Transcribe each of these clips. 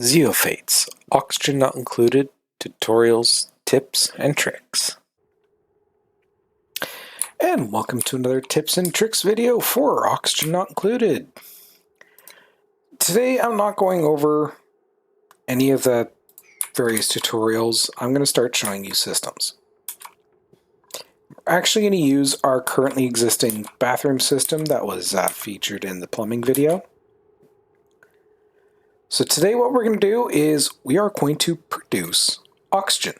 Zeophates, oxygen not included, tutorials, tips, and tricks. And welcome to another tips and tricks video for oxygen not included. Today I'm not going over any of the various tutorials. I'm going to start showing you systems. We're actually going to use our currently existing bathroom system that was featured in the plumbing video. So today what we're going to do is we are going to produce oxygen.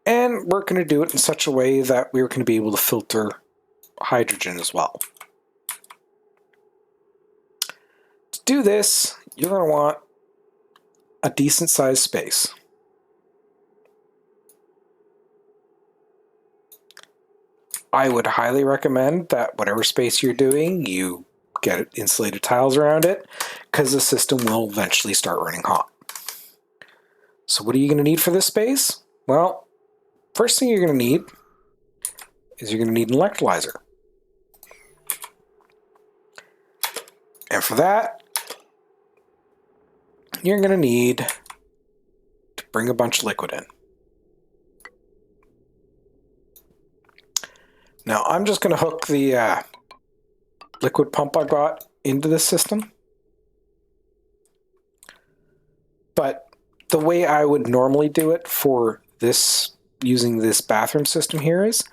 And we're going to do it in such a way that we're going to be able to filter hydrogen as well. To do this, you're going to want a decent sized space. I would highly recommend that whatever space you're doing, you get insulated tiles around it, because the system will eventually start running hot. So what are you going to need for this space? Well, first thing you're going to need is you're going to need an electrolyzer. And for that, you're going to need to bring a bunch of liquid in. Now I'm just going to hook the liquid pump I got into this system. But the way I would normally do it for this, using this bathroom system here, is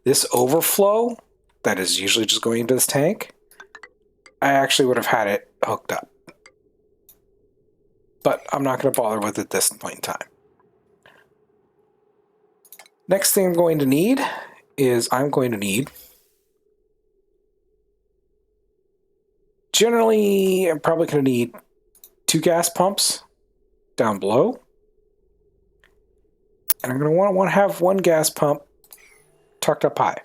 this overflow that is usually just going into this tank, I actually would have had it hooked up. But I'm not going to bother with it at this point in time. Next thing I'm going to need is generally, I'm probably going to need 2 gas pumps down below. And I'm going to want to have 1 gas pump tucked up high.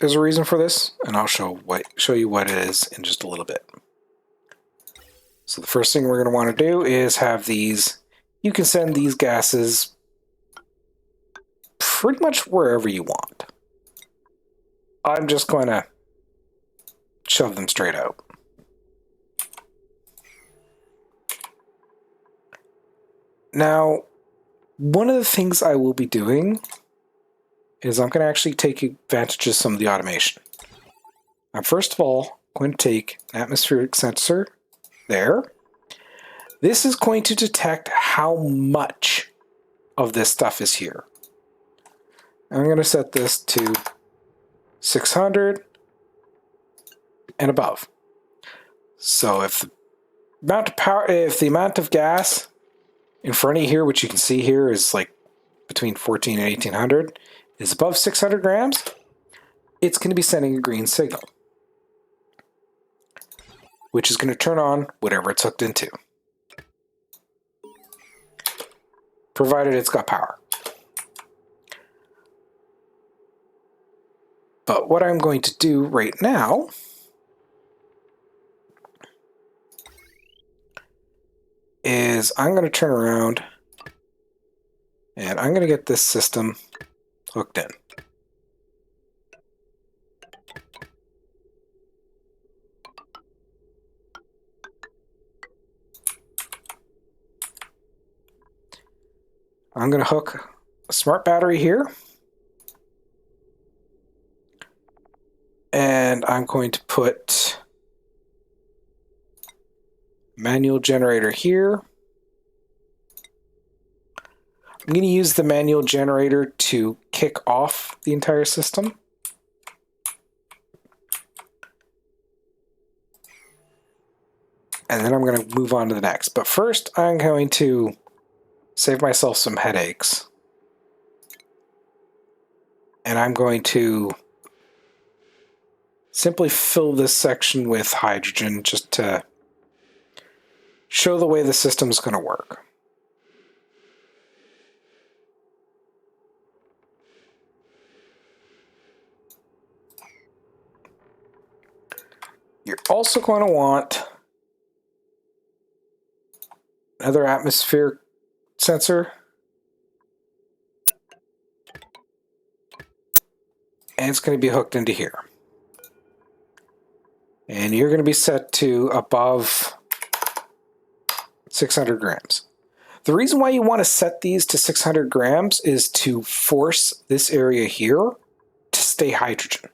There's a reason for this, and I'll show you what it is in just a little bit. So the first thing we're going to want to do is have these. You can send these gases pretty much wherever you want. I'm just going to shove them straight out. Now, one of the things I will be doing is I'm going to actually take advantage of some of the automation. I'm first of all going to take an atmospheric sensor there. This is going to detect how much of this stuff is here. I'm going to set this to 600 and above. So if the amount of gas in front of you here, which you can see here is like between 14 and 1800, is above 600 grams, it's going to be sending a green signal, which is going to turn on whatever it's hooked into, provided it's got power. But what I'm going to do right now is I'm going to turn around and I'm going to get this system hooked in. I'm going to hook a smart battery here. And I'm going to put manual generator here. I'm going to use the manual generator to kick off the entire system. And then I'm going to move on to the next. But first, I'm going to save myself some headaches. And I'm going to simply fill this section with hydrogen just to show the way the system is going to work. You're also going to want another atmospheric sensor. And it's going to be hooked into here. And you're going to be set to above 600 grams. The reason why you want to set these to 600 grams is to force this area here to stay hydrogen.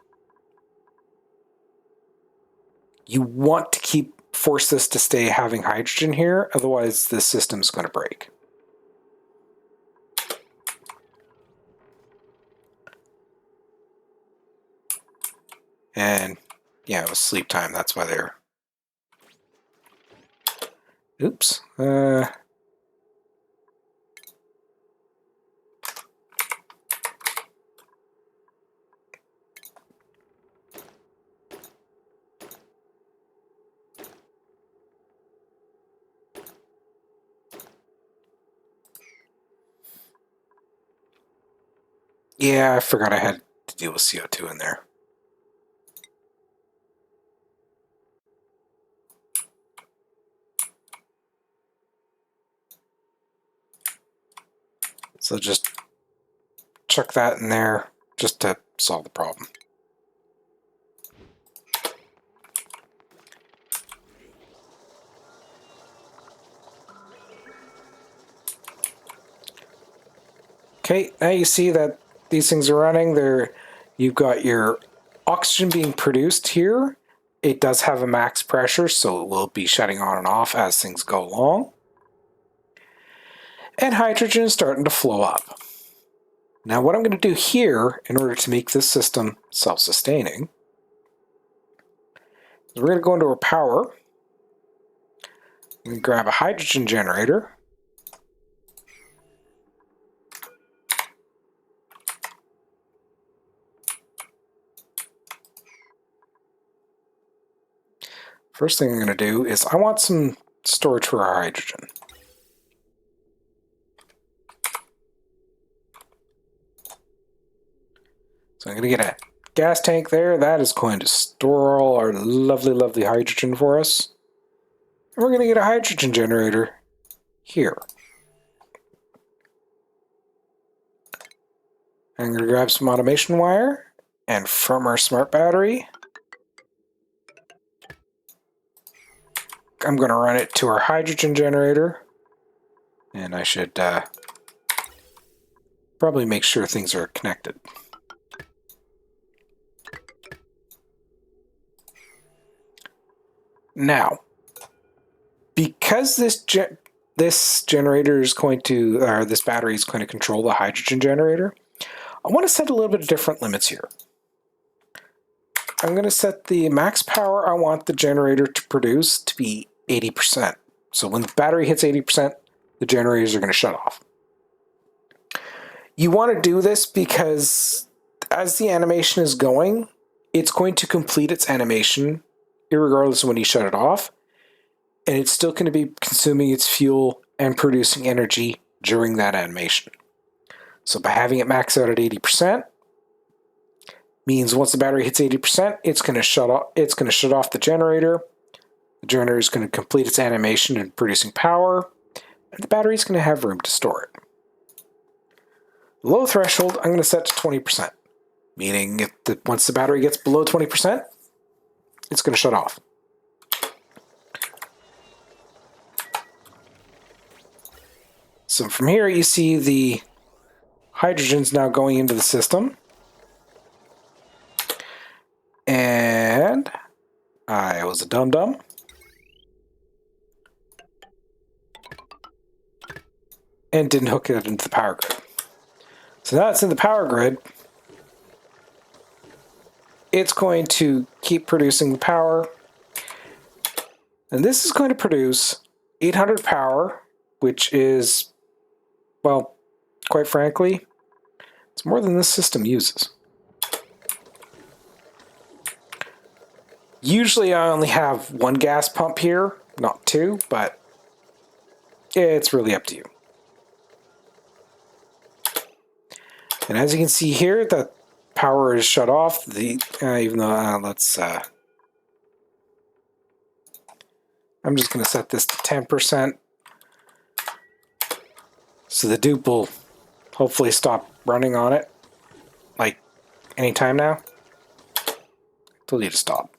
You want to force this to stay having hydrogen here, otherwise the system's going to break. And yeah, it was sleep time, that's why they're... Oops. Yeah, I forgot I had to deal with CO2 in there. So just chuck that in there just to solve the problem. Okay, now you see that these things are running. You've got your oxygen being produced here. It does have a max pressure, so it will be shutting on and off as things go along. And hydrogen is starting to flow up. Now what I'm going to do here, in order to make this system self-sustaining, is we're going to go into our power. I'm going to grab a hydrogen generator. First thing I'm going to do is I want some storage for our hydrogen. So I'm going to get a gas tank there. That is going to store all our lovely, lovely hydrogen for us. And we're going to get a hydrogen generator here. I'm going to grab some automation wire, and from our smart battery, I'm going to run it to our hydrogen generator. And I should probably make sure things are connected. Now, because this generator is going to, or this battery is going to control the hydrogen generator, I want to set a little bit of different limits here. I'm going to set the max power I want the generator to produce to be 80%. So when the battery hits 80%, the generators are going to shut off. You want to do this because as the animation is going, it's going to complete its animation irregardless of when you shut it off, and it's still going to be consuming its fuel and producing energy during that animation. So by having it max out at 80%, means once the battery hits 80%, it's going to shut off the generator. The generator is going to complete its animation in producing power, and the battery is going to have room to store it. The low threshold I'm going to set to 20%, meaning once the battery gets below 20%, it's going to shut off. So from here you see the hydrogen's now going into the system. And I was a dum-dum. And didn't hook it into the power grid. So now it's in the power grid. It's going to keep producing the power. And this is going to produce 800 power, which is, well, quite frankly, it's more than this system uses. Usually I only have one gas pump here, not two, but it's really up to you. And as you can see here, the power is shut off. Even though let's, I'm just going to set this to 10%. So the dupe will hopefully stop running on it, like, anytime now. Told you to stop.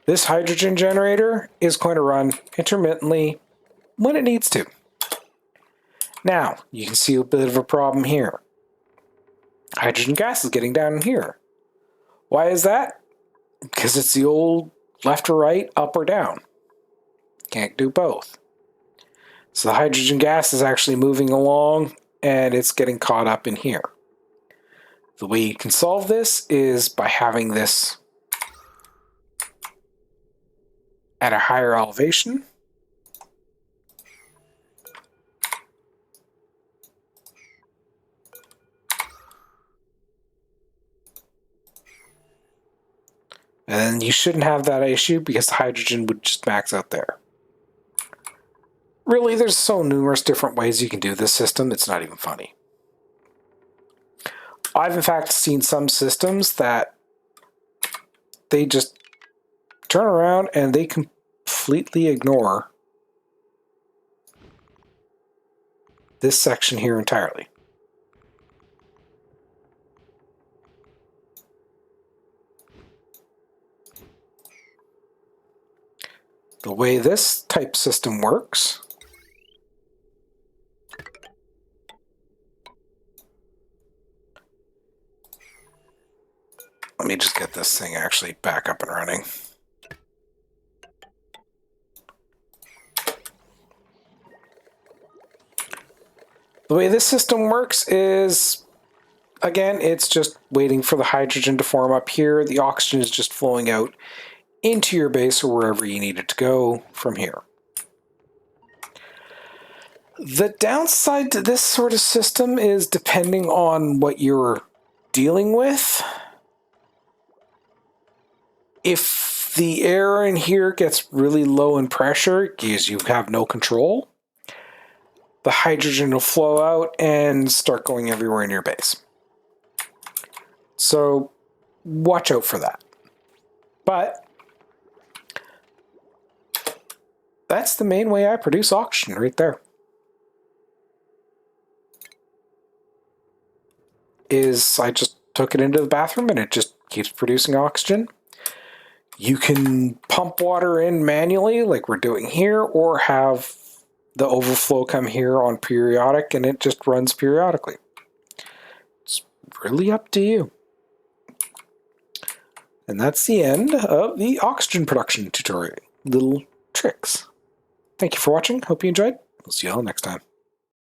This hydrogen generator is going to run intermittently when it needs to. Now, you can see a bit of a problem here. Hydrogen gas is getting down in here. Why is that? Because it's the old left or right, up or down. Can't do both. So the hydrogen gas is actually moving along and it's getting caught up in here. The way you can solve this is by having this at a higher elevation. And then you shouldn't have that issue because the hydrogen would just max out there. Really, there's so numerous different ways you can do this system, it's not even funny. I've in fact seen some systems that they just turn around and they completely ignore this section here entirely. The way this type system works let me just get this thing actually back up and running. The way this system works is, again, it's just waiting for the hydrogen to form up here. The oxygen is just flowing out into your base or wherever you need it to go from here. The downside to this sort of system is depending on what you're dealing with. If the air in here gets really low in pressure, because you have no control, the hydrogen will flow out and start going everywhere in your base. So watch out for that. But that's the main way I produce oxygen right there. Is I just took it into the bathroom and it just keeps producing oxygen. You can pump water in manually like we're doing here, or have the overflow come here on periodic and it just runs periodically. It's really up to you. And that's the end of the oxygen production tutorial. Little tricks. Thank you for watching. Hope you enjoyed. We'll see you all next time.